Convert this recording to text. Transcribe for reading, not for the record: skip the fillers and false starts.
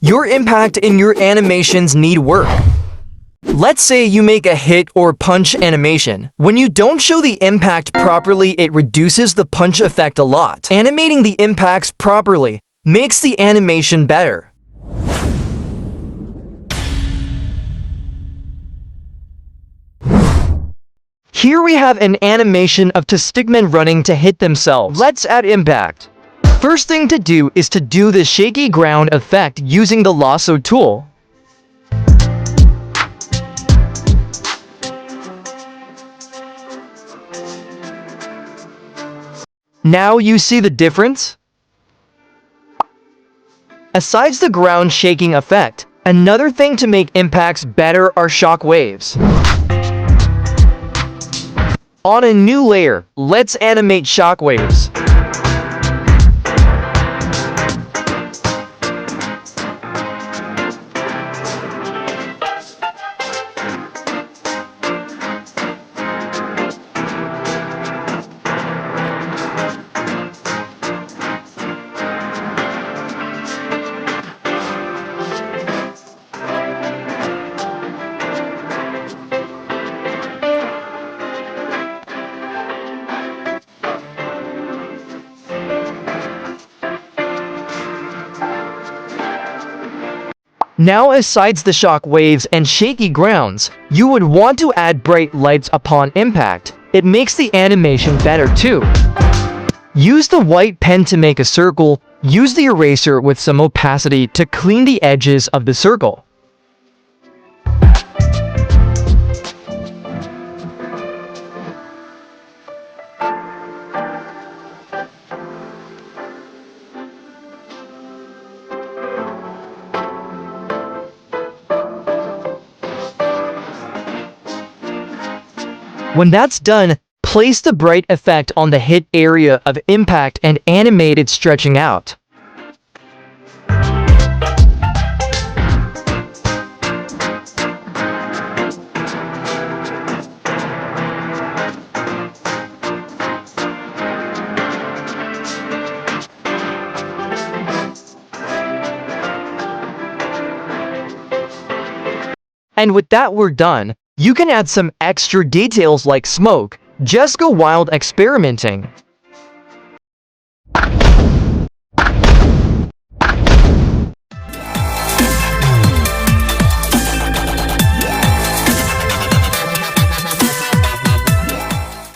Your impact and your animations need work. Let's say you make a hit or punch animation. When you don't show the impact properly, it reduces the punch effect a lot. Animating the impacts properly makes the animation better. Here we have an animation of two stickmen running to hit themselves. Let's add impact. First thing to do is to do the shaky ground effect using the lasso tool. Now you see the difference? Asides the ground shaking effect, another thing to make impacts better are shock waves. On a new layer, let's animate shock waves. Now, asides the shock waves and shaky grounds, you would want to add bright lights upon impact. It makes the animation better too. Use the white pen to make a circle. Use the eraser with some opacity to clean the edges of the circle. When that's done, place the bright effect on the hit area of impact and animate it stretching out. And with that we're done. You can add some extra details like smoke. Just go wild experimenting.